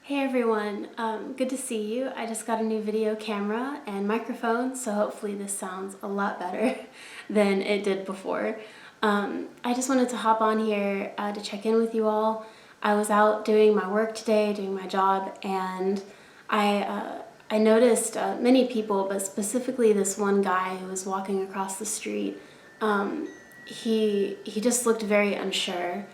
Hey everyone, good to see you. I just got a new video camera and microphone, so hopefully this sounds a lot better than it did before. I just wanted to hop on here to check in with you all. I was out doing my work today, doing my job, and I noticed many people, but specifically this one guy who was walking across the street. He just looked very unsure.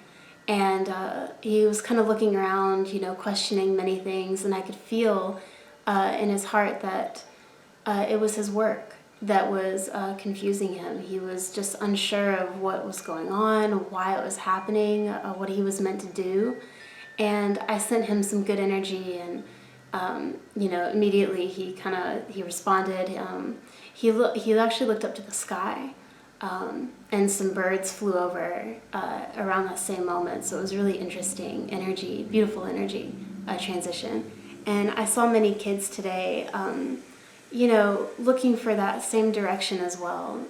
And he was kind of looking around, questioning many things, and I could feel in his heart that it was his work that was confusing him. He was just unsure of what was going on, why it was happening, what he was meant to do. And I sent him some good energy, and immediately he responded. He actually looked up to the sky. And some birds flew over around that same moment. So it was really interesting energy, beautiful energy transition. And I saw many kids today, looking for that same direction as well.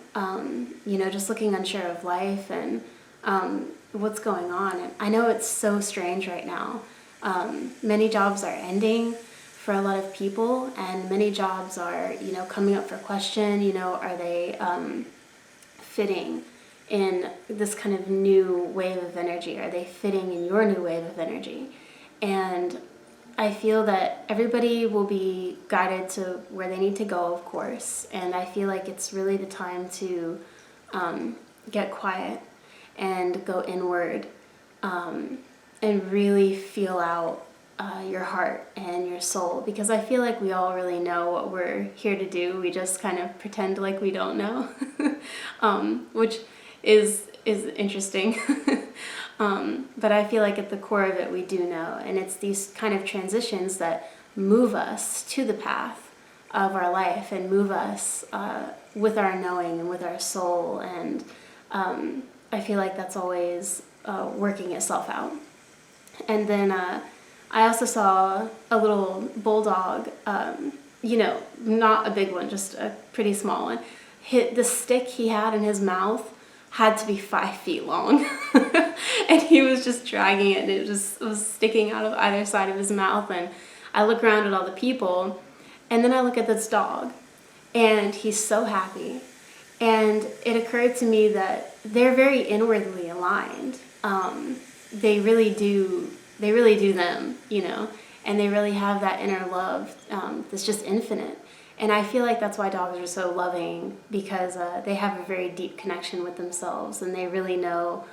Just looking unsure of life and what's going on. And I know it's so strange right now. Many jobs are ending for a lot of people, and many jobs are, coming up for question. Are they fitting in this kind of new wave of energy? Are they fitting in your new wave of energy? And I feel that everybody will be guided to where they need to go, of course. And I feel like it's really the time to get quiet and go inward and really feel out your heart and your soul, because I feel like we all really know what we're here to do. We just kind of pretend like we don't know, which is interesting. But I feel like at the core of it, we do know, and it's these kind of transitions that move us to the path of our life and move us with our knowing and with our soul. And I feel like that's always working itself out. And then I also saw a little bulldog, not a big one, just a pretty small one. The stick he had in his mouth had to be 5 feet long. And he was just dragging it, and it was sticking out of either side of his mouth. And I look around at all the people, and then I look at this dog, and he's so happy. And it occurred to me that they're very inwardly aligned. They really do them, and they really have that inner love that's just infinite. And I feel like that's why dogs are so loving, because they have a very deep connection with themselves, and they really know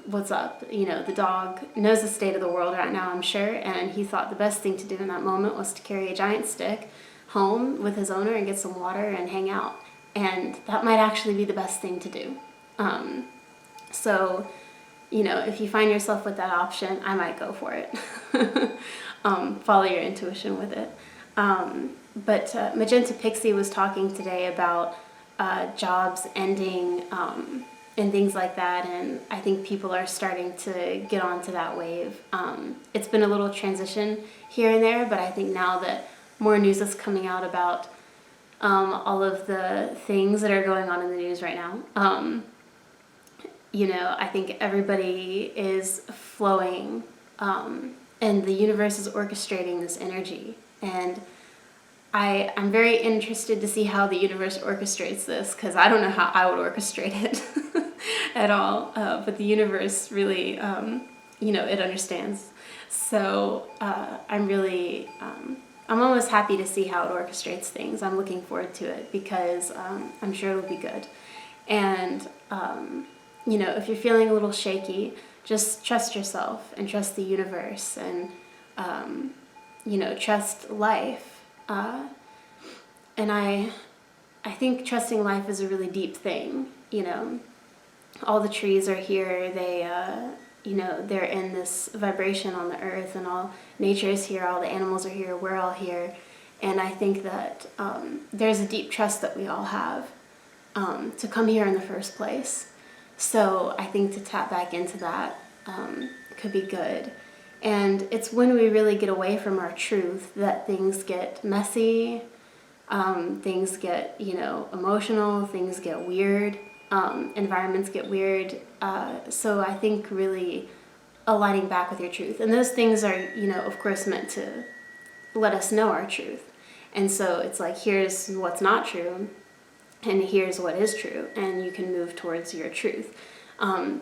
what's up. The dog knows the state of the world right now, I'm sure, and he thought the best thing to do in that moment was to carry a giant stick home with his owner and get some water and hang out. And that might actually be the best thing to do. So if you find yourself with that option, I might go for it. Follow your intuition with it. But Magenta Pixie was talking today about jobs ending and things like that, and I think people are starting to get onto that wave. It's been a little transition here and there, but I think now that more news is coming out about all of the things that are going on in the news right now, I think everybody is flowing, and the universe is orchestrating this energy. And I'm very interested to see how the universe orchestrates this, because I don't know how I would orchestrate it at all. But the universe really, it understands. So I'm almost happy to see how it orchestrates things. I'm looking forward to it, because I'm sure it'll be good. And if you're feeling a little shaky, just trust yourself and trust the universe, and trust life. And I think trusting life is a really deep thing. All the trees are here. They're in this vibration on the earth, and all nature is here. All the animals are here. We're all here. And I think that there's a deep trust that we all have to come here in the first place. So I think to tap back into that could be good. And it's when we really get away from our truth that things get messy, things get, emotional, things get weird, environments get weird. So I think really aligning back with your truth. And those things are, of course, meant to let us know our truth. And so it's like, here's what's not true, and here's what is true, and you can move towards your truth.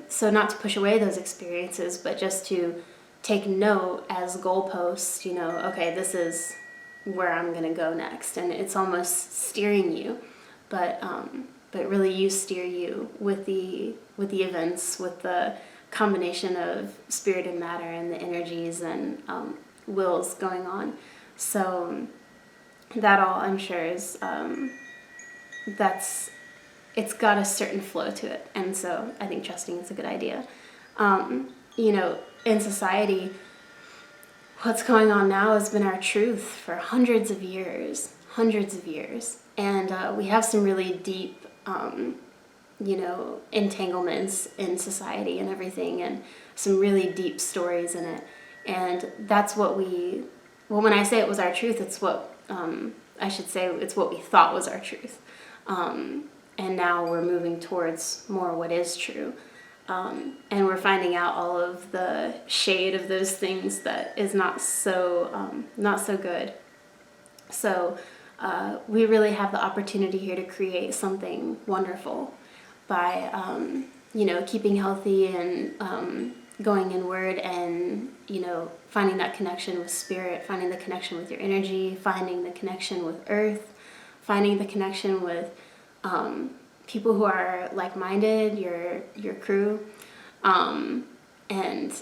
So not to push away those experiences, but just to take note as goalposts, okay, this is where I'm going to go next. And it's almost steering you, but really you steer you with the events, with the combination of spirit and matter and the energies and wills going on. So that all, I'm sure, is it's got a certain flow to it. And so I think trusting is a good idea. In society, what's going on now has been our truth for hundreds of years. And we have some really deep, entanglements in society and everything, and some really deep stories in it. And that's what when I say it was our truth, it's what, it's what we thought was our truth. And now we're moving towards more what is true. And we're finding out all of the shade of those things that is not so good. So we really have the opportunity here to create something wonderful by, keeping healthy and going inward and, finding that connection with spirit, finding the connection with your energy, finding the connection with earth, finding the connection with people who are like-minded, your crew, and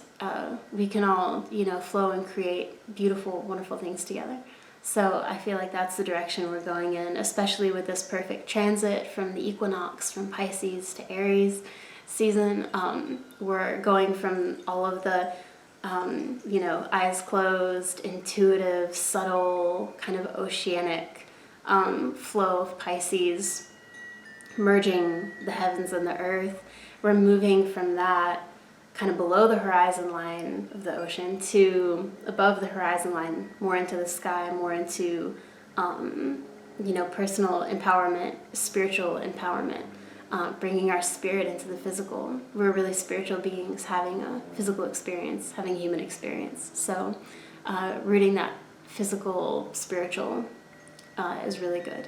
we can all, flow and create beautiful, wonderful things together. So I feel like that's the direction we're going in, especially with this perfect transit from the equinox, from Pisces to Aries season. We're going from all of the, eyes closed, intuitive, subtle, kind of oceanic flow of Pisces, merging the heavens and the earth. We're moving from that kind of below the horizon line of the ocean to above the horizon line, more into the sky, more into, personal empowerment, spiritual empowerment, bringing our spirit into the physical. We're really spiritual beings having a physical experience, having a human experience. So rooting that physical, spiritual is really good.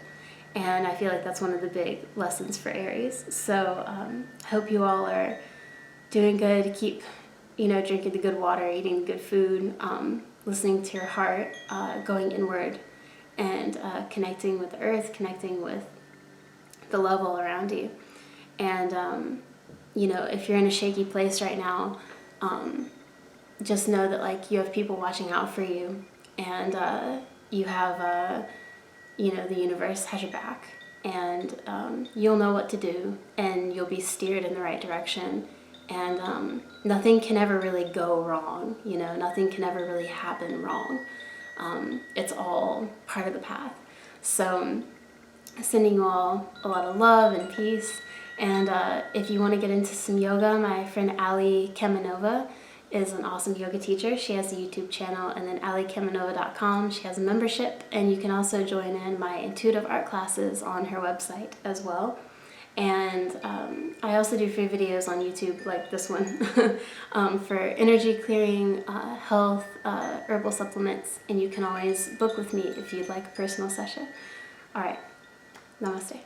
And I feel like that's one of the big lessons for Aries. So I hope you all are doing good. Keep, drinking the good water, eating good food, listening to your heart, going inward, and connecting with the earth, connecting with the love all around you. And, if you're in a shaky place right now, just know that, you have people watching out for you, and you have the universe has your back, and you'll know what to do, and you'll be steered in the right direction, and nothing can ever really go wrong, nothing can ever really happen wrong. It's all part of the path. So sending you all a lot of love and peace, and if you want to get into some yoga, my friend Ali Kemenova is an awesome yoga teacher. She has a YouTube channel, and then alikemenova.com. She has a membership, and you can also join in my intuitive art classes on her website as well. And I also do free videos on YouTube like this one for energy clearing, health, herbal supplements, and you can always book with me if you'd like a personal session. All right, namaste.